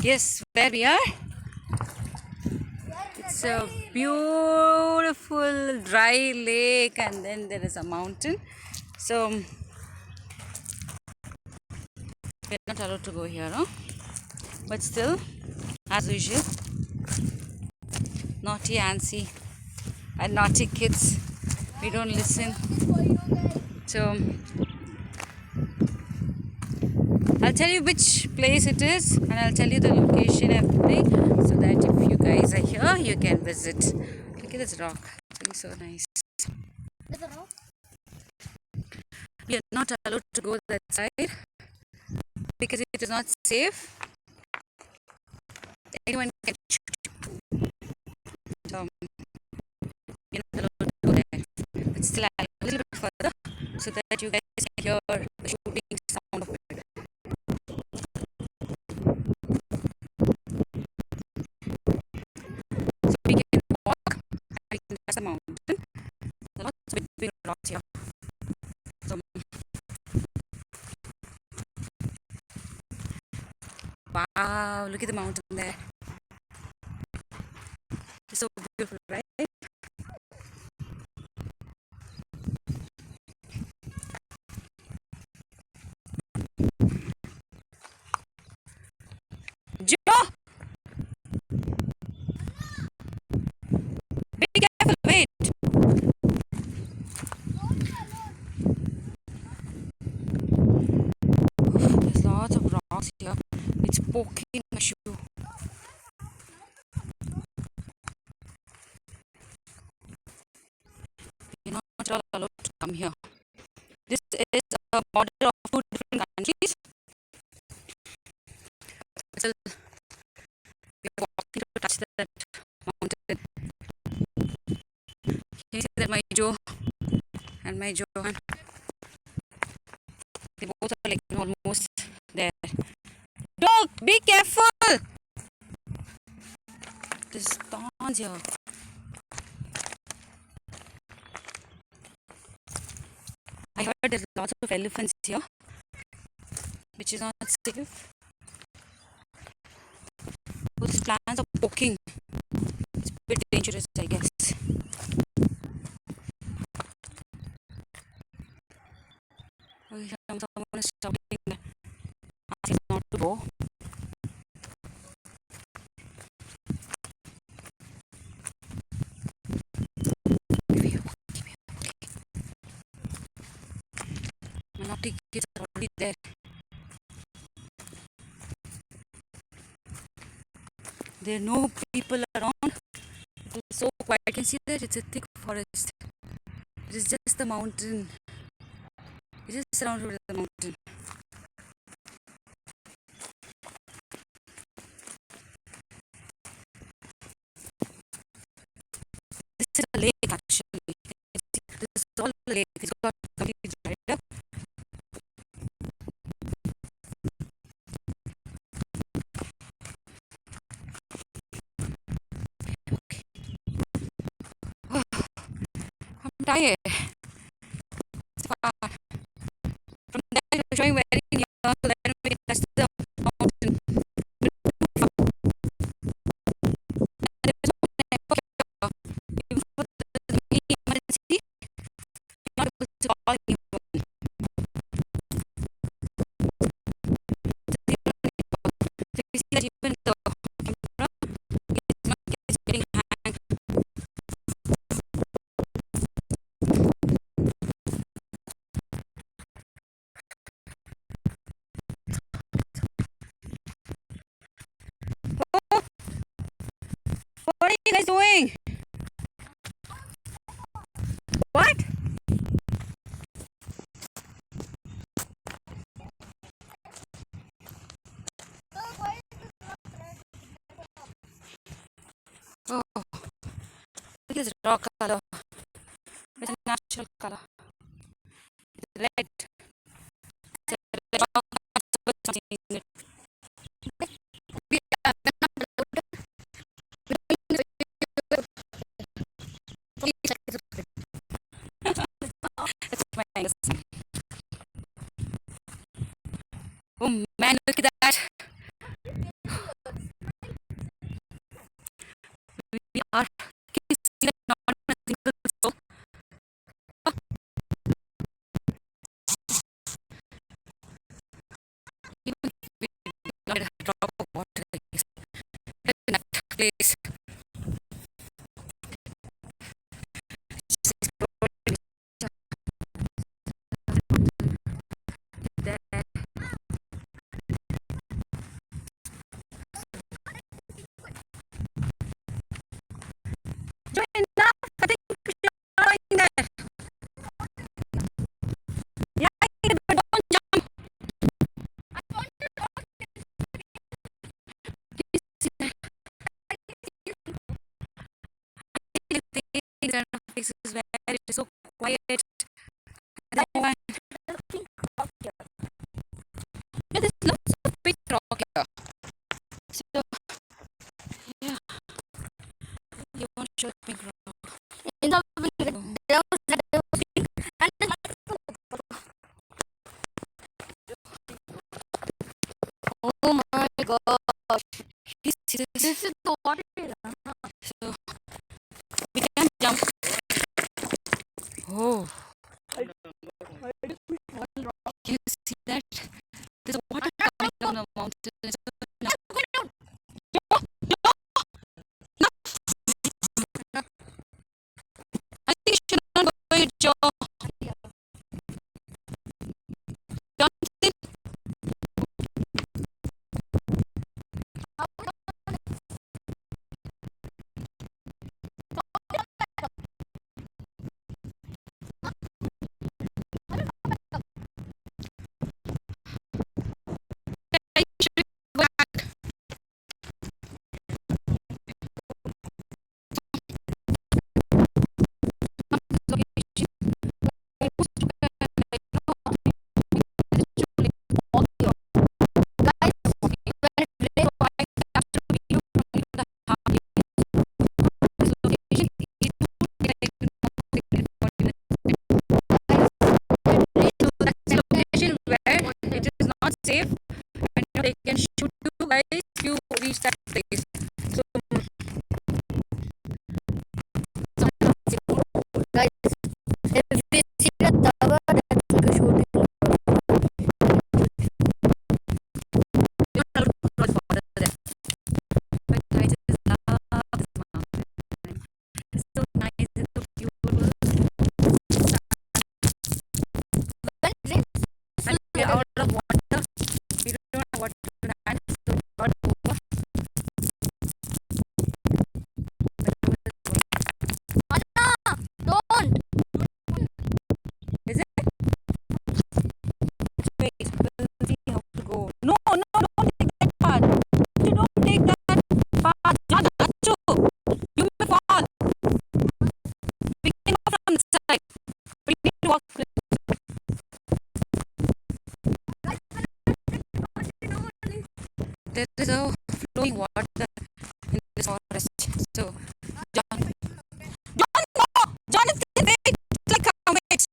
Yes, where we are? It's a beautiful dry lake, and then there is a mountain. So we're not allowed to go here, huh? But still, as usual, naughty Ansi and naughty kids. We don't listen. So I'll tell you which place it is, and I'll tell you the location, everything, so that if you guys are here, you can visit. Look at this rock. It's so nice. We are not allowed to go that side because it is not safe. Anyone can shoot. So you're not allowed to go there. But still, I'll go a little bit further so that you guys can hear the shooting sound of it. So we can walk and we can touch the mountain. There are lots of big rocks here. So wow, look at the mountain there. It's so beautiful, right? Joe, be careful, wait. There's lots of rocks here. It's poking my shoe. You're not all allowed to come here. This is a border of two different countries. So we are walking to touch that mountain. Can you see that my Joe and my Johan? They both are like almost there. Dog, be careful! There's thorns here. I heard there's lots of elephants here, which is not safe. Those plants are poking. It's a bit dangerous, I guess. Someone is shouting, asking not to go. My naughty kids are already there. There are no people around. It's so quiet. I can see that it's a thick forest. It is just the mountain. It is surrounded with the mountain. This is a lake actually. This is all a lake. It's got complete dried up. I'm tired. It's far. From there, we're showing very near so that we can touch the mountain. There is no network here. Even for the emergency, we're not able to call anyone. So you see that even the camera is getting hanged. Oh, what are you guys doing? What? Oh, look at this rock color. It's a natural color. It's red. It's a red rock with something in it. We are That's my angle. Oh man, look at that. We are, can you see that not even a single soul? Even if we not a drop of water is in that place. Just exploring there. Join now. I think we should join there. Yeah, but don't jump. You see that these kind of places where it is so quiet. No one. Yeah, there's lots of big rock here. So yeah, you want to show big rock. In the there was and oh my gosh, this is the water. So we can jump. Oh, can you see that? There's water coming down the mountain. No, no, no. I think you should not go with Joe. Johnson. I should go back. Location. Location where it is not safe and they can shoot you guys if you reach that place. So guys, if we see the tower, that's like a shooting. But guys, it's love this mountain. It's so nice, it's so beautiful. And we are out of water. We don't know what to land. So we got over. Don't! Is it? Wait, we'll see how to go. No, no, don't take that part. You don't take that part. John, Achu, you may fall. We can go from the side. We need to walk. There is a flowing water in this forest. So, John, John, no! Jonathan, wait! It's like a wait.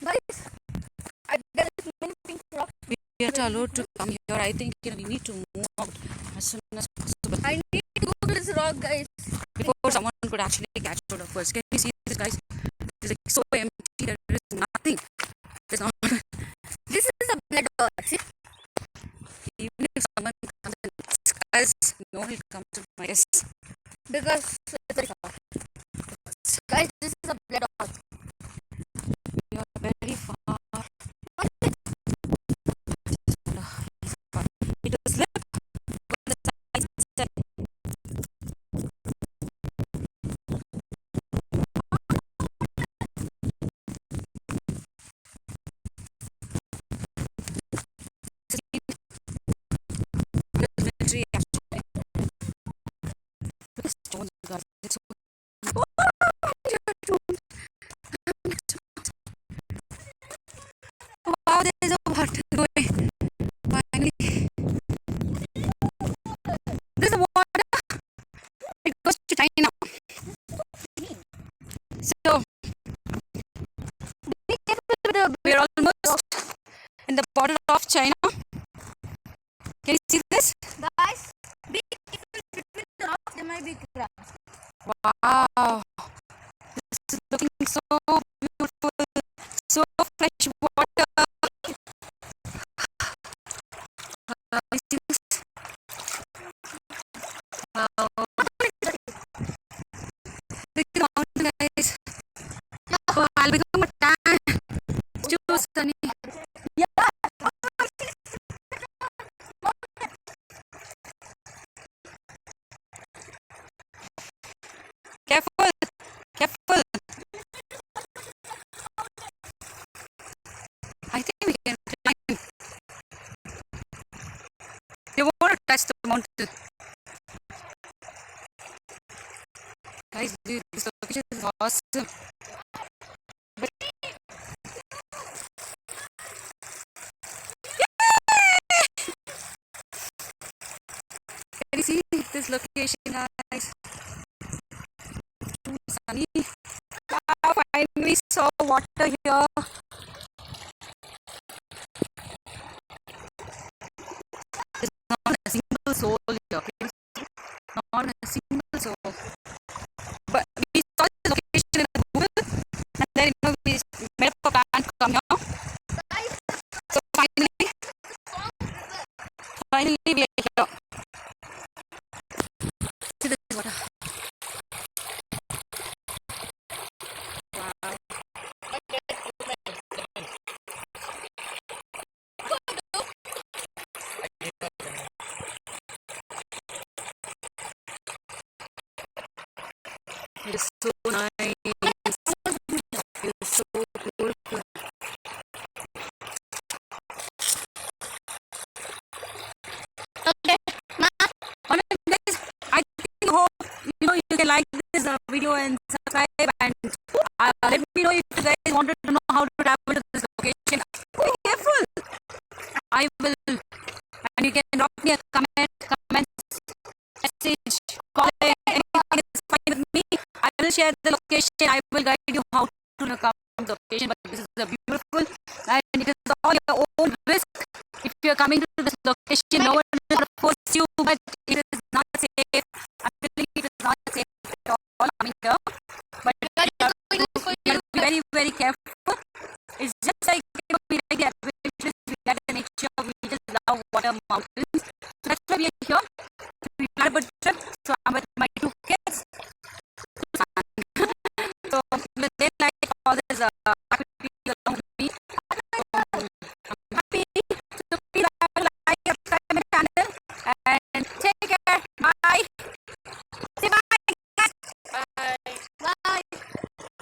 Guys, there is many pink rocks. We are allowed to come here. I think we need to move out as soon as possible. I need to go to this rock, guys. Before someone could actually catch hold of us. Can you see this, guys? It's like so empty. There is nothing. There's not. This is a blood earth. See? Even if someone comes and asks us, no one will come to my guess. Because it's very far. Guys, this is a blood earth. We are very far. It will slip on the side. Tree actually. The stones, guys. It's so. Wow, there's a water going. Finally, there's a water. It goes to China. So we're almost in the border of China. Can you see this? Guys, be careful between the rocks. There might Wow, this is looking so beautiful, so fresh water. This is, wow, look at the mountain, guys. Oh, I'll become a tan. It's too sunny. Yeah, careful, careful. I think we can climb. You want to touch the mountain. Guys, this location is awesome. Can you see this location, guys? Too sunny. Wow, finally saw water here. There's not a single soul here. Not a single soul. But we saw this location in the Google, and then we made up a plan to come here. So finally we are here. See this water. Wow. It is so nice. It is so beautiful. Okay, guys, I think hope you can like this video and subscribe, and let me know if you guys wanted to know how to travel to this location. Be careful. I will, and you can drop me a comment, message, call, anything is fine with me. I will share the location. I will guide you how to come to the location. But this is a beautiful, and it is all your own risk. If you are coming to this location, no one will force you, but it is not safe. I'm telling you, it is not safe at all coming here. But you have to be very, very careful. It's just like we like the adventures, we like the nature, we just love water, mountains. So that's why we are here. We plan a trip. So I'm with my